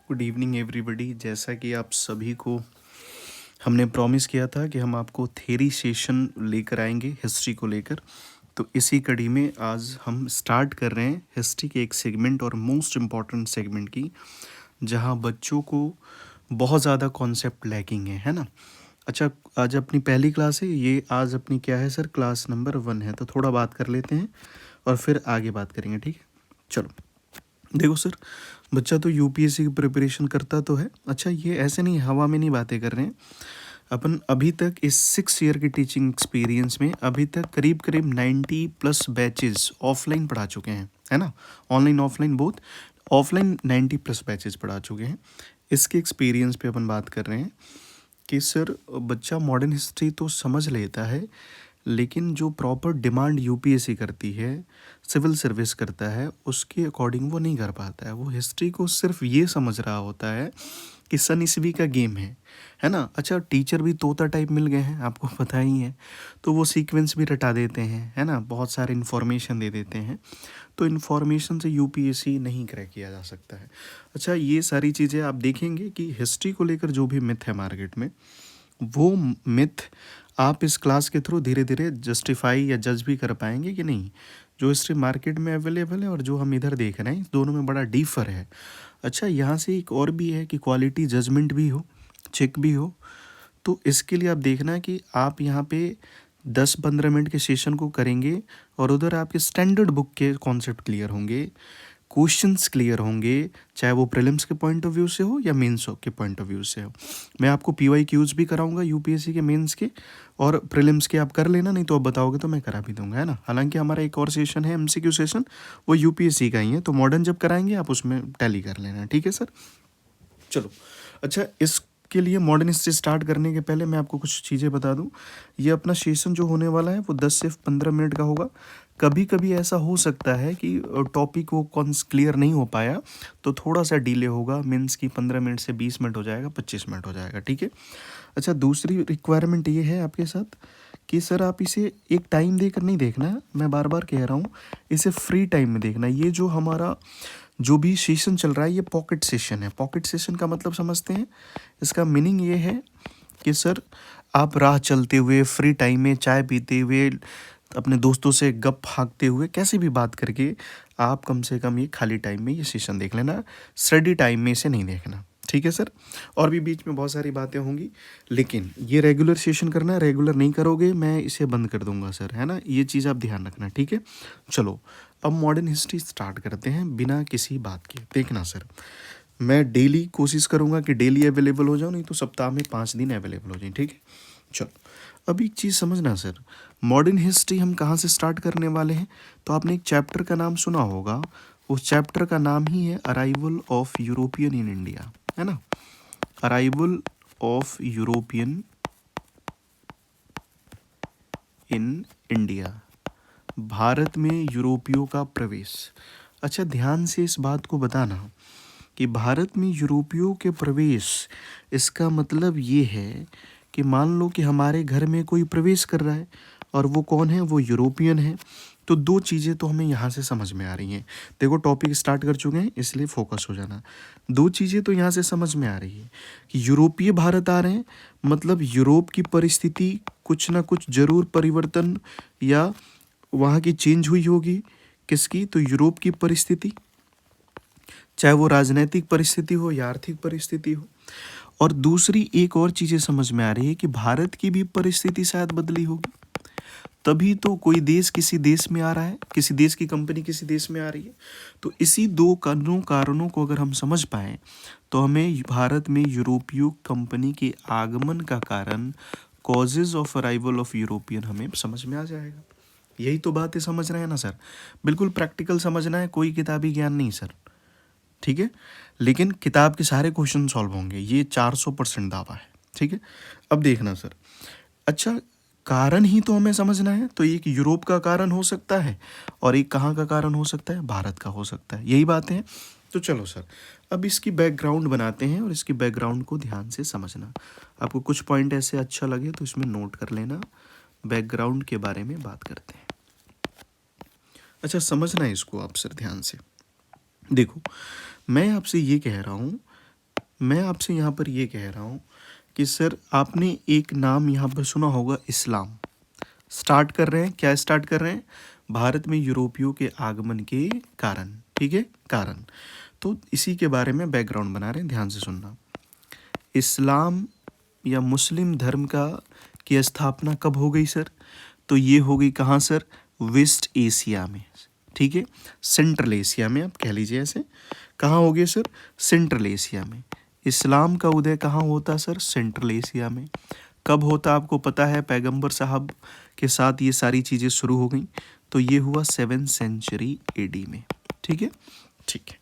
Good evening everybody. जैसा कि आप सभी को हमने प्रॉमिस किया था कि हम आपको थ्योरी सेशन लेकर आएंगे हिस्ट्री को लेकर, तो इसी कड़ी में आज हम स्टार्ट कर रहे हैं हिस्ट्री के एक सेगमेंट और मोस्ट इम्पॉर्टेंट सेगमेंट की, जहां बच्चों को बहुत ज़्यादा कॉन्सेप्ट लैकिंग है ना। अच्छा, आज अपनी पहली क्लास है ये, आज अपनी क्या है सर, क्लास नंबर 1 है, तो थोड़ा बात कर लेते हैं और फिर आगे बात करेंगे, ठीक है। चलो देखो सर, बच्चा तो यूपीएससी की प्रिपरेशन करता तो है। अच्छा, ये ऐसे नहीं हवा में नहीं बातें कर रहे हैं अपन। अभी तक इस 6 ईयर की टीचिंग एक्सपीरियंस में अभी तक करीब करीब 90+ बैचेस ऑफलाइन पढ़ा चुके हैं, है ना। Online offline both, offline 90+ batches पढ़ा चुके हैं। इसके एक्सपीरियंस पे अपन बात कर रहे हैं कि सर बच्चा मॉडर्न हिस्ट्री तो समझ लेता है, लेकिन जो प्रॉपर डिमांड यूपीएससी करती है, सिविल सर्विस करता है, उसके अकॉर्डिंग वो नहीं कर पाता है। वो हिस्ट्री को सिर्फ ये समझ रहा होता है कि सन ईस्वी का गेम है ना। अच्छा, टीचर भी तोता टाइप मिल गए हैं, आपको पता ही है, तो वो सीक्वेंस भी रटा देते हैं, है ना, बहुत सारे इन्फॉर्मेशन दे देते हैं। तो इन्फॉर्मेशन से यूपीएससी नहीं क्रैक किया जा सकता है। अच्छा, ये सारी चीज़ें आप देखेंगे कि हिस्ट्री को लेकर जो भी मिथ है मार्केट में, वो मिथ आप इस क्लास के थ्रू धीरे धीरे जस्टिफाई या जज भी कर पाएंगे कि नहीं। जो हिस्ट्री मार्केट में अवेलेबल है और जो हम इधर देख रहे हैं, इस दोनों में बड़ा डिफर है। अच्छा, यहाँ से एक और भी है कि क्वालिटी जजमेंट भी हो, चेक भी हो। तो इसके लिए आप देखना कि आप यहाँ पे 10-15 मिनट के सेशन को करेंगे और उधर आपके स्टैंडर्ड बुक के कॉन्सेप्ट क्लियर होंगे, क्वेश्चंस क्लियर होंगे, चाहे वो प्रीलिम्स के पॉइंट ऑफ व्यू से हो या मेंस के पॉइंट ऑफ व्यू से हो। मैं आपको पीवाई क्यूज भी कराऊंगा यूपीएससी के मेंस के, और प्रीलिम्स के आप कर लेना, नहीं तो आप बताओगे तो मैं करा भी दूंगा, है ना। हालांकि हमारा एक और सेशन है एमसीक्यू सेशन, वो यूपीएससी का ही है, तो मॉडर्न जब कराएंगे आप उसमें टैली कर लेना, ठीक है सर। चलो, अच्छा, इसके लिए मॉडर्न हिस्ट्री स्टार्ट करने के पहले मैं आपको कुछ चीज़ें बता दूं। ये अपना सेशन जो होने वाला है वो 10 से 15 मिनट का होगा। कभी कभी ऐसा हो सकता है कि टॉपिक वो कौन क्लियर नहीं हो पाया, तो थोड़ा सा डिले होगा, मीन्स की 15 मिनट से 20 मिनट हो जाएगा, 25 मिनट हो जाएगा, ठीक है। अच्छा, दूसरी रिक्वायरमेंट ये है आपके साथ कि सर आप इसे एक टाइम देकर नहीं देखना है, मैं बार बार कह रहा हूँ, इसे फ्री टाइम में देखना है। ये जो हमारा जो भी सेशन चल रहा है, ये पॉकेट सेशन है। पॉकेट सेशन का मतलब समझते हैं, इसका मीनिंग ये है कि सर आप राह चलते हुए, फ्री टाइम में, चाय पीते हुए, अपने दोस्तों से गप हाँकते हुए, कैसे भी बात करके आप कम से कम ये खाली टाइम में ये सेशन देख लेना। स्टडी टाइम में इसे नहीं देखना, ठीक है सर। और भी बीच में बहुत सारी बातें होंगी, लेकिन ये रेगुलर सेशन करना है, रेगुलर नहीं करोगे मैं इसे बंद कर दूंगा सर, है ना। ये चीज़ आप ध्यान रखना, ठीक है। चलो, अब मॉडर्न हिस्ट्री स्टार्ट करते हैं बिना किसी बात के। देखना सर, मैं डेली कोशिश करूँगा कि डेली अवेलेबल हो जाऊँ, नहीं तो सप्ताह में 5 दिन अवेलेबल हो जाए, ठीक है। चलो, अब एक चीज़ समझना सर, मॉडर्न हिस्ट्री हम कहाँ से स्टार्ट करने वाले हैं। तो आपने एक चैप्टर का नाम सुना होगा, उस चैप्टर का नाम ही है arrival of European in India, है ना। Arrival of European in India, Bharat में यूरोपियों का प्रवेश। अच्छा, ध्यान से इस बात को बताना कि भारत में यूरोपियों के प्रवेश, इसका मतलब ये है कि मान लो कि हमारे घर में कोई प्रवेश कर रहा है, और वो कौन है, वो यूरोपियन है। तो दो चीज़ें तो हमें यहाँ से समझ में आ रही हैं। देखो, टॉपिक स्टार्ट कर चुके हैं, इसलिए फोकस हो जाना। दो चीज़ें तो यहाँ से समझ में आ रही है कि यूरोपीय भारत आ रहे हैं, मतलब यूरोप की परिस्थिति कुछ ना कुछ जरूर परिवर्तन या वहाँ की चेंज हुई होगी। किसकी, तो यूरोप की परिस्थिति, चाहे वो राजनीतिक परिस्थिति हो या आर्थिक परिस्थिति हो। और दूसरी एक और चीज़ें समझ में आ रही है कि भारत की भी परिस्थिति शायद बदली होगी, तभी तो कोई देश किसी देश में आ रहा है, किसी देश की कंपनी किसी देश में आ रही है। तो इसी दो कारणों को अगर हम समझ पाएँ, तो हमें भारत में यूरोपीय कंपनी के आगमन का कारण, causes of arrival of European, हमें समझ में आ जाएगा। यही तो बात है, समझ रहे हैं ना सर। बिल्कुल प्रैक्टिकल समझना है, कोई किताबी ज्ञान नहीं सर, ठीक है। लेकिन किताब के सारे क्वेश्चन सॉल्व होंगे, ये 400% दावा है, ठीक है। अब देखना सर, अच्छा, कारण ही तो हमें समझना है। तो एक यूरोप का कारण हो सकता है और एक कहाँ का कारण हो सकता है, भारत का हो सकता है, यही बातें हैं। तो चलो सर, अब इसकी बैकग्राउंड बनाते हैं और इसकी बैकग्राउंड को ध्यान से समझना। आपको कुछ पॉइंट ऐसे अच्छा लगे तो इसमें नोट कर लेना। बैकग्राउंड के बारे में बात करते हैं। अच्छा, समझना है इसको आप सर ध्यान से। देखो, मैं आपसे ये कह रहा हूँ मैं आपसे यहाँ पर ये कह रहा हूँ कि सर आपने एक नाम यहाँ पर सुना होगा, इस्लाम। स्टार्ट कर रहे हैं, क्या स्टार्ट कर रहे हैं? भारत में यूरोपियों के आगमन के कारण, ठीक है, कारण। तो इसी के बारे में बैकग्राउंड बना रहे हैं, ध्यान से सुनना। इस्लाम या मुस्लिम धर्म का की स्थापना कब हो गई सर? तो ये हो गई कहाँ सर? वेस्ट एशिया में, ठीक है, सेंट्रल एशिया में, आप कह लीजिए ऐसे। कहाँ हो गए सर? सेंट्रल एशिया में। इस्लाम का उदय कहाँ होता सर? सेंट्रल एशिया में। कब होता आपको पता है? पैगंबर साहब के साथ ये सारी चीज़ें शुरू हो गई। तो ये हुआ 7th सेंचुरी एडी में, ठीक है, ठीक है।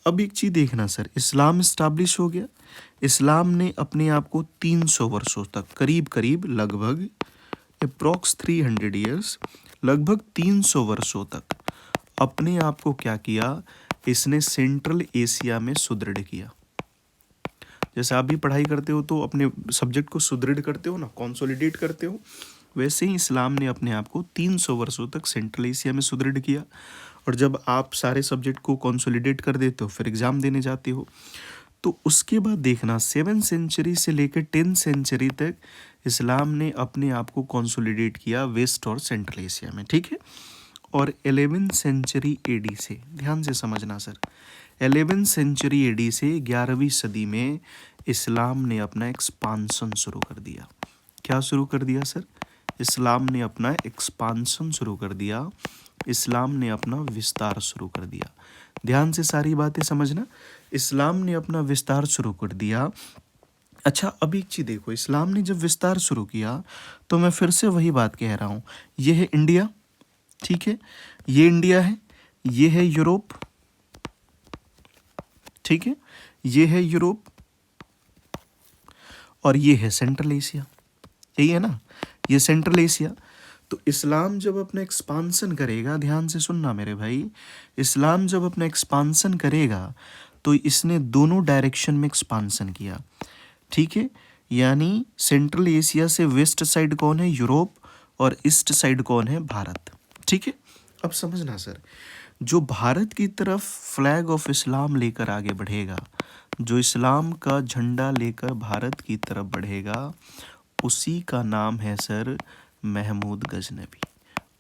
अब एक चीज़ देखना सर, इस्लाम इस्टाब्लिश हो गया। इस्लाम ने अपने आप को 300 वर्षों तक, करीब करीब, लगभग अप्रॉक्स 300 ईयर्स, लगभग 300 वर्षों तक अपने आप को क्या किया? इसने सेंट्रल एशिया में सुदृढ़ किया। जैसे आप भी पढ़ाई करते हो तो अपने सब्जेक्ट को सुदृढ़ करते हो ना, कंसोलिडेट करते हो, वैसे ही इस्लाम ने अपने आप को 300 वर्षों तक सेंट्रल एशिया में सुदृढ़ किया। और जब आप सारे सब्जेक्ट को कंसोलिडेट कर देते हो, फिर एग्ज़ाम देने जाते हो, तो उसके बाद देखना 7th सेंचुरी से लेकर 10th सेंचुरी तक इस्लाम ने अपने आप को कंसोलिडेट किया वेस्ट और सेंट्रल एशिया में, ठीक है। और 11th सेंचुरी एडी से, ध्यान से समझना सर, 11th सेंचुरी एडी से 11वीं सदी में इस्लाम ने अपना एक्सपांसन शुरू कर दिया। क्या शुरू कर दिया सर? इस्लाम ने अपना एक्सपांसन शुरू कर दिया, इस्लाम ने अपना विस्तार शुरू कर दिया। ध्यान से सारी बातें समझना, इस्लाम ने अपना विस्तार शुरू कर दिया। अच्छा, अब एक चीज़ देखो, इस्लाम ने जब विस्तार शुरू किया तो मैं फिर से वही बात कह रहा हूँ, ये है इंडिया, ठीक है, ये इंडिया है, ये है यूरोप, ठीक है, ये है यूरोप, और ये है सेंट्रल एशिया, यही है ना, ये सेंट्रल एशिया। तो इस्लाम जब अपना एक्सपांसन करेगा, ध्यान से सुनना मेरे भाई, इस्लाम जब अपना एक्सपांसन करेगा तो इसने दोनों डायरेक्शन में एक्सपांसन किया, ठीक है। यानी सेंट्रल एशिया से वेस्ट साइड कौन है? यूरोप, और ईस्ट साइड कौन है? भारत, ठीक है। अब समझना सर, जो भारत की तरफ फ्लैग ऑफ इस्लाम लेकर आगे बढ़ेगा, जो इस्लाम का झंडा लेकर भारत की तरफ बढ़ेगा, उसी का नाम है सर महमूद गजनवी।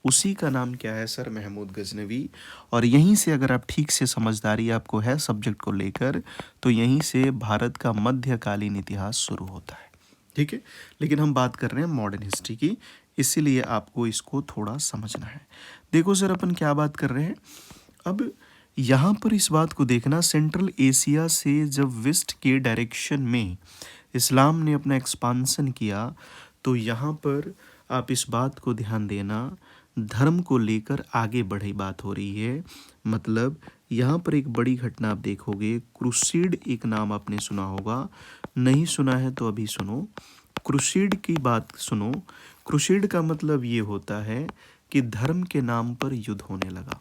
उसी का नाम क्या है सर? महमूद गजनवी। और यहीं से अगर आप ठीक से समझदारी आपको है सब्जेक्ट को लेकर, तो यहीं से भारत का मध्यकालीन इतिहास शुरू होता है, ठीक है। लेकिन हम बात कर रहे हैं मॉडर्न हिस्ट्री की, इसीलिए आपको इसको थोड़ा समझना है। देखो सर, अपन क्या बात कर रहे हैं अब, यहाँ पर इस बात को देखना, सेंट्रल एशिया से जब वेस्ट के डायरेक्शन में इस्लाम ने अपना एक्सपांसन किया, तो यहाँ पर आप इस बात को ध्यान देना, धर्म को लेकर आगे बढ़ी बात हो रही है। मतलब यहाँ पर एक बड़ी घटना आप देखोगे, क्रूसेड एक नाम आपने सुना होगा, नहीं सुना है तो अभी सुनो, क्रूसेड की बात सुनो। क्रूसेड का मतलब ये होता है कि धर्म के नाम पर युद्ध होने लगा,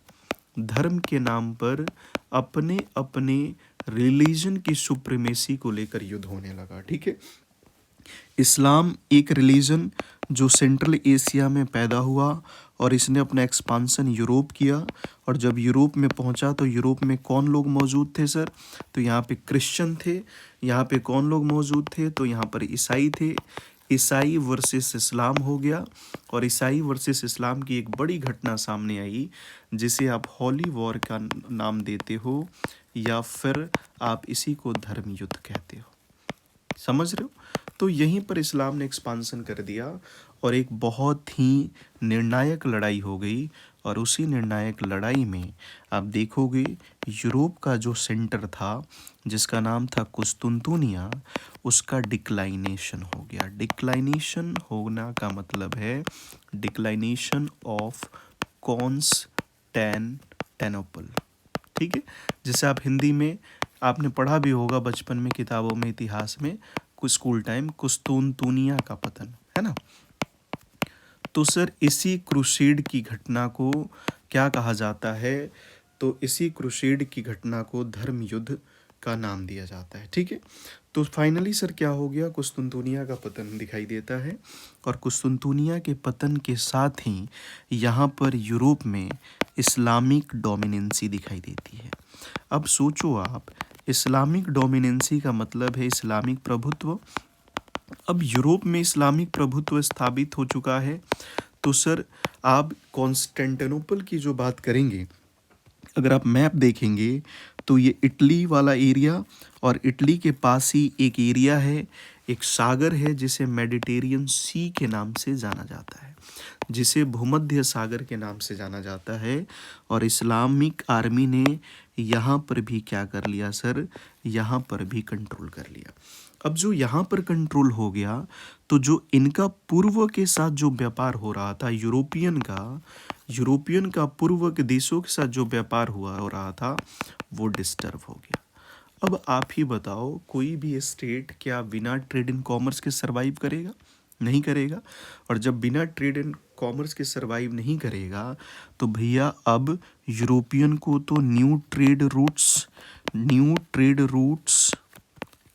धर्म के नाम पर अपने अपने रिलीजन की सुप्रीमेसी को लेकर युद्ध होने लगा, ठीक है। इस्लाम एक रिलीजन जो सेंट्रल एशिया में पैदा हुआ, और इसने अपना एक्सपांसन यूरोप किया, और जब यूरोप में पहुंचा तो यूरोप में कौन लोग मौजूद थे सर? तो यहाँ पे क्रिश्चियन थे। यहाँ पे कौन लोग मौजूद थे? तो यहाँ पर ईसाई थे। ईसाई वर्सेस इस्लाम हो गया, और ईसाई वर्सेस इस्लाम की एक बड़ी घटना सामने आई, जिसे आप हॉली वॉर का नाम देते हो, या फिर आप इसी को धर्म युद्ध कहते हो, समझ रहे हो। तो यहीं पर इस्लाम ने एक्सपांसन कर दिया, और एक बहुत ही निर्णायक लड़ाई हो गई, और उसी निर्णायक लड़ाई में आप देखोगे यूरोप का जो सेंटर था, जिसका नाम था कुस्तुनतुनिया, उसका डिक्लाइनेशन हो गया। डिक्लाइनेशन होना का मतलब है डिक्लाइनेशन ऑफ कॉन्स्टेंटिनोपल, ठीक है। जैसे आप हिंदी में आपने पढ़ा भी होगा बचपन में किताबों में, इतिहास में, कुछ स्कूल टाइम, कुस्तुनतुनिया का पतन, है ना। तो सर इसी क्रूसेड की घटना को क्या कहा जाता है? तो इसी क्रूसेड की घटना को धर्म युद्ध का नाम दिया जाता है, ठीक है। तो फाइनली सर क्या हो गया? कुस्तुनतुनिया का पतन दिखाई देता है, और कुस्तुनतुनिया के पतन के साथ ही यहाँ पर यूरोप में इस्लामिक डोमिनेंसी दिखाई देती है। अब सोचो आप, इस्लामिक डोमिनेंसी का मतलब है इस्लामिक प्रभुत्व। अब यूरोप में इस्लामिक प्रभुत्व स्थापित हो चुका है। तो सर आप कॉन्स्टेंटिनोपल की जो बात करेंगे, अगर आप मैप देखेंगे तो ये इटली वाला एरिया, और इटली के पास ही एक एरिया है, एक सागर है जिसे मेडिटेरियन सी के नाम से जाना जाता है, जिसे भूमध्य सागर के नाम से जाना जाता है। और इस्लामिक आर्मी ने यहाँ पर भी क्या कर लिया सर, यहाँ पर भी कंट्रोल कर लिया। अब जो यहाँ पर कंट्रोल हो गया, तो जो इनका पूर्व के साथ जो व्यापार हो रहा था यूरोपियन का पूर्व के देशों के साथ जो व्यापार हो रहा था, वो डिस्टर्ब हो गया। अब आप ही बताओ, कोई भी स्टेट क्या बिना ट्रेड एंड कॉमर्स के सरवाइव करेगा? नहीं करेगा। और जब बिना ट्रेड एंड कॉमर्स के सरवाइव नहीं करेगा, तो भैया अब यूरोपियन को तो न्यू ट्रेड रूट्स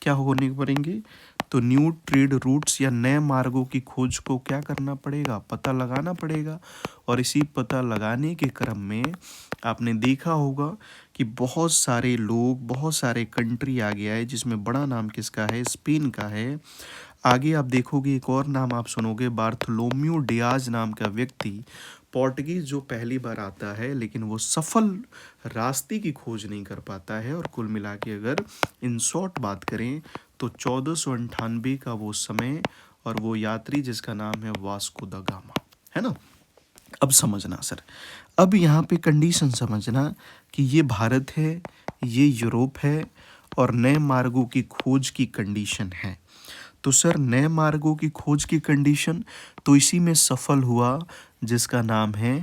क्या होने पड़ेंगे? तो न्यू ट्रेड रूट्स या नए मार्गों की खोज को क्या करना पड़ेगा? पता लगाना पड़ेगा। और इसी पता लगाने के क्रम में आपने देखा होगा कि बहुत सारे लोग, बहुत सारे कंट्री आ गया है, जिसमें बड़ा नाम किसका है? स्पेन का है। आगे आप देखोगे एक और नाम आप सुनोगे, बार्थोलोम्यू डियाज नाम का व्यक्ति, पोर्टुगीज जो पहली बार आता है, लेकिन वो सफल रास्ते की खोज नहीं कर पाता है। और कुल मिला के अगर इन शॉर्ट बात करें तो 1498 का वो समय, और वो यात्री जिसका नाम है वास्को द गामा, है ना। अब समझना सर, अब यहाँ पे कंडीशन समझना कि ये भारत है, ये यूरोप है, और नए मार्गों की खोज की कंडीशन है। तो सर नए मार्गों की खोज की कंडीशन तो इसी में सफल हुआ, जिसका नाम है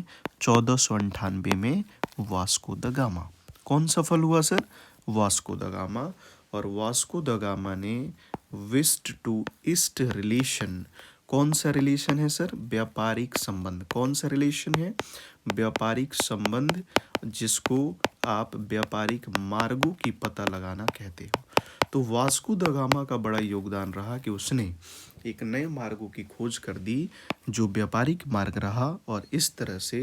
1498 में वास्को द गामा। कौन सफल हुआ सर? Vasco the gamma. और वास्को द गामा ने वेस्ट टू ईस्ट रिलेशन, कौन सा रिलेशन है सर? व्यापारिक संबंध। कौन सा रिलेशन है? व्यापारिक संबंध, जिसको आप व्यापारिक मार्गों की पता लगाना कहते हो। तो वास्को द गामा का बड़ा योगदान रहा कि उसने एक नए मार्गों की खोज कर दी, जो व्यापारिक मार्ग रहा, और इस तरह से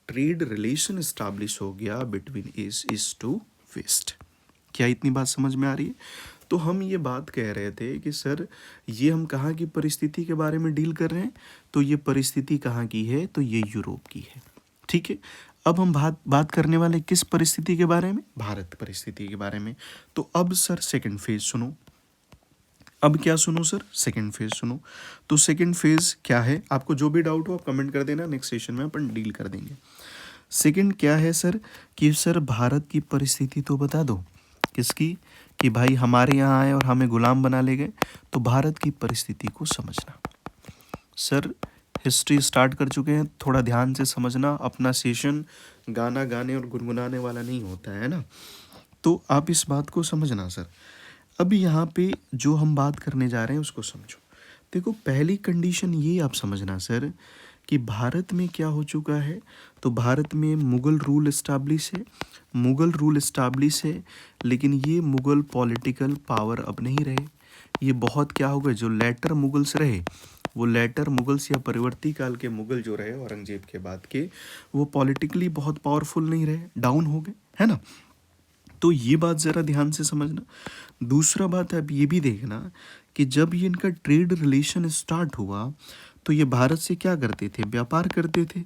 ट्रेड रिलेशन इस्टाब्लिश हो गया बिटवीन ईस्ट टू वेस्ट। क्या इतनी बात समझ में आ रही है? तो हम ये बात कह रहे थे कि सर ये हम कहाँ की परिस्थिति के बारे में डील कर रहे हैं, तो ये परिस्थिति कहाँ की है? तो ये यूरोप की है। ठीक है, अब हम बात करने वाले किस परिस्थिति के बारे में? भारत परिस्थिति के बारे में। तो अब सर सेकंड फेज सुनो। अब क्या सुनो सर? सेकंड फेज सुनो। तो सेकंड फेज क्या है? आपको जो भी डाउट हो आप कमेंट कर देना, नेक्स्ट सेशन में अपन डील कर देंगे। सेकंड क्या है सर? कि सर भारत की परिस्थिति तो बता दो। किसकी? कि भाई हमारे यहाँ आए और हमें गुलाम बना ले गए। तो भारत की परिस्थिति को समझना। सर हिस्ट्री स्टार्ट कर चुके हैं, थोड़ा ध्यान से समझना। अपना सेशन गाना गाने और गुनगुनाने वाला नहीं होता है ना, तो आप इस बात को समझना सर। अब यहाँ पे जो हम बात करने जा रहे हैं उसको समझो। देखो पहली कंडीशन ये आप समझना सर कि भारत में क्या हो चुका है। तो भारत में मुगल रूल इस्टाब्लिश है, लेकिन ये मुगल पॉलिटिकल पावर अब नहीं रहे। ये बहुत क्या हो गए, जो लेटर मुगल्स रहे, वो लेटर मुगल्स या परिवर्ती काल के मुगल जो रहे औरंगजेब के बाद के, वो पॉलिटिकली बहुत पावरफुल नहीं रहे, डाउन हो गए, है ना। तो ये बात ज़रा ध्यान से समझना। दूसरा बात अब ये भी देखना कि जब ये इनका ट्रेड रिलेशन स्टार्ट हुआ, तो ये भारत से क्या करते थे? व्यापार करते थे,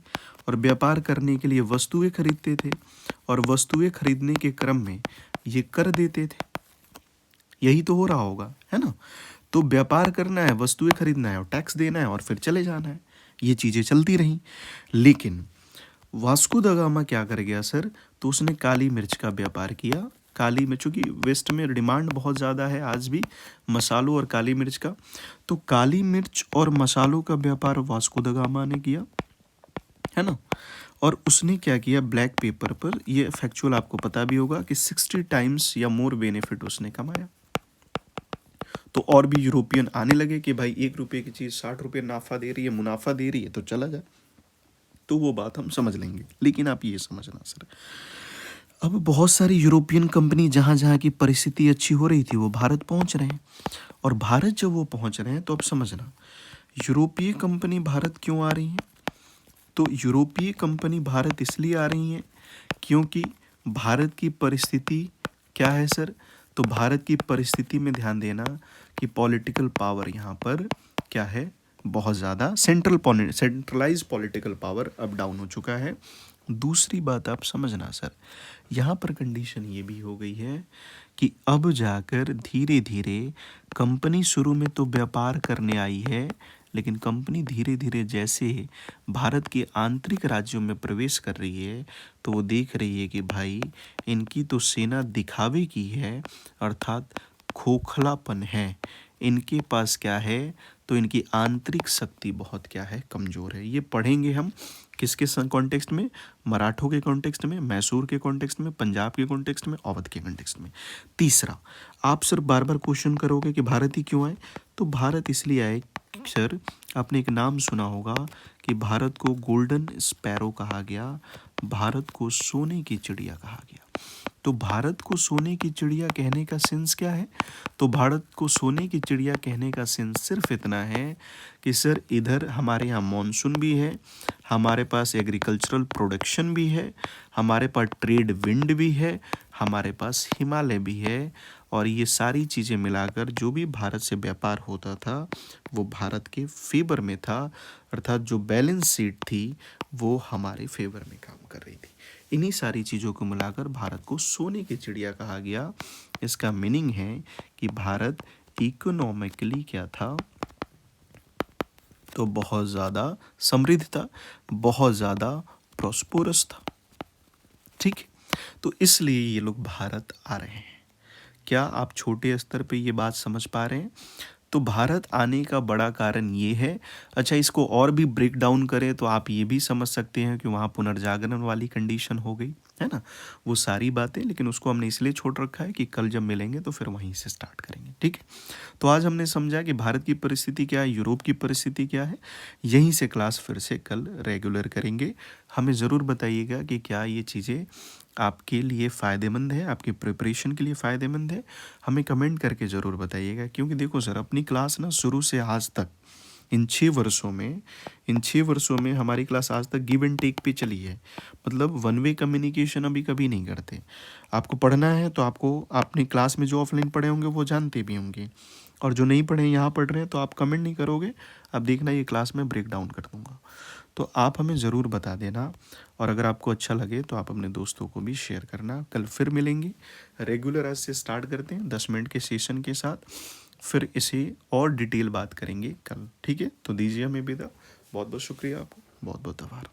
और व्यापार करने के लिए वस्तुएं खरीदते थे, और वस्तुएं खरीदने के क्रम में ये कर देते थे। यही तो हो रहा होगा, है ना। तो व्यापार करना है, वस्तुएं खरीदना है, और टैक्स देना है, और फिर चले जाना है। ये चीज़ें चलती रहीं। लेकिन वास्को द गामा क्या कर गया सर? तो उसने काली मिर्च का व्यापार किया। काली मिर्च, चूँकि वेस्ट में डिमांड बहुत ज़्यादा है आज भी मसालों और काली मिर्च का, तो काली मिर्च और मसालों का व्यापार वास्को द गामा ने किया, है ना। और उसने क्या किया? ब्लैक पेपर पर, ये फैक्चुअल आपको पता भी होगा कि 60 टाइम्स या मोर बेनिफिट उसने कमाया। तो और भी यूरोपियन आने लगे कि भाई 1 रुपये की चीज़ 60 रुपये नाफा दे रही है, मुनाफा दे रही है, तो चला जाए। तो वो बात हम समझ लेंगे, लेकिन आप ये समझना सर, अब बहुत सारी यूरोपियन कंपनी जहाँ जहाँ की परिस्थिति अच्छी हो रही थी वो भारत पहुँच रहे हैं। और भारत जब वो पहुँच रहे हैं तो अब समझना, यूरोपीय कंपनी भारत क्यों आ रही है? तो यूरोपीय कंपनी भारत इसलिए आ रही हैं क्योंकि भारत की परिस्थिति क्या है सर? तो भारत की परिस्थिति में ध्यान देना कि पॉलिटिकल पावर यहाँ पर क्या है, बहुत ज़्यादा सेंट्रलाइज पॉलिटिकल पावर अब डाउन हो चुका है। दूसरी बात आप समझना सर, यहाँ पर कंडीशन ये भी हो गई है कि अब जाकर धीरे धीरे कंपनी शुरू में तो व्यापार करने आई है, लेकिन कंपनी धीरे धीरे जैसे भारत के आंतरिक राज्यों में प्रवेश कर रही है तो वो देख रही है कि भाई इनकी तो सेना दिखावे की है, अर्थात खोखलापन है इनके पास, क्या है तो इनकी आंतरिक शक्ति बहुत क्या है, कमज़ोर है। ये पढ़ेंगे हम किसके कॉन्टेक्स्ट में, मराठों के कॉन्टेक्स्ट में, मैसूर के कॉन्टेक्स्ट में, पंजाब के कॉन्टेक्स्ट में, अवध के कॉन्टेक्स्ट में। तीसरा, आप सर बार बार क्वेश्चन करोगे कि भारत ही क्यों आए, तो भारत इसलिए आए सर, आपने एक नाम सुना होगा कि भारत को गोल्डन स्पैरो कहा गया, भारत को सोने की चिड़िया कहा गया। तो भारत को सोने की चिड़िया कहने का सेंस क्या है, तो भारत को सोने की चिड़िया कहने का सेंस सिर्फ इतना है कि सर इधर हमारे यहाँ मॉनसून भी है, हमारे पास एग्रीकल्चरल प्रोडक्शन भी है, हमारे पास ट्रेड विंड भी है, हमारे पास हिमालय भी है, और ये सारी चीज़ें मिलाकर जो भी भारत से व्यापार होता था वो भारत के फेवर में था, अर्थात जो बैलेंस शीट थी वो हमारे फेवर में काम कर रही थी। इन्हीं सारी चीज़ों को मिलाकर भारत को सोने की चिड़िया कहा गया। इसका मीनिंग है कि भारत इकोनॉमिकली क्या था, तो बहुत ज़्यादा समृद्ध था, बहुत ज़्यादा प्रॉस्पोरस था। ठीक है, तो इसलिए ये लोग भारत आ रहे हैं। क्या आप छोटे स्तर पे ये बात समझ पा रहे हैं? तो भारत आने का बड़ा कारण ये है। अच्छा, इसको और भी ब्रेक डाउन करें तो आप ये भी समझ सकते हैं कि वहाँ पुनर्जागरण वाली कंडीशन हो गई है ना, वो सारी बातें, लेकिन उसको हमने इसलिए छोड़ रखा है कि कल जब मिलेंगे तो फिर वहीं से स्टार्ट करेंगे। ठीक है, तो आज हमने समझा कि भारत की परिस्थिति क्या है, यूरोप की परिस्थिति क्या है। यहीं से क्लास फिर से कल रेगुलर करेंगे। हमें ज़रूर बताइएगा कि क्या ये चीज़ें आपके लिए फ़ायदेमंद है, आपके प्रिपरेशन के लिए फ़ायदेमंद है। हमें कमेंट करके ज़रूर बताइएगा, क्योंकि देखो सर, अपनी क्लास ना शुरू से आज तक इन 6 वर्षों में हमारी क्लास आज तक गिव एंड टेक पे चली है। मतलब वन वे कम्युनिकेशन अभी कभी नहीं करते। आपको पढ़ना है तो आपको अपनी क्लास में जो ऑफलाइन पढ़े होंगे वो जानते भी होंगे, और जो नहीं पढ़े यहाँ पढ़ रहे हैं तो आप कमेंट नहीं करोगे, अब देखना ये क्लास में ब्रेक डाउन कर दूँगा। तो आप हमें ज़रूर बता देना, और अगर आपको अच्छा लगे तो आप अपने दोस्तों को भी शेयर करना। कल फिर मिलेंगे, रेगुलर आज से स्टार्ट करते हैं 10 मिनट के सेशन के साथ, फिर इसे और डिटेल बात करेंगे कल। ठीक है, तो दीजिए हमें विदा। बहुत बहुत शुक्रिया आपको, बहुत बहुत आभार।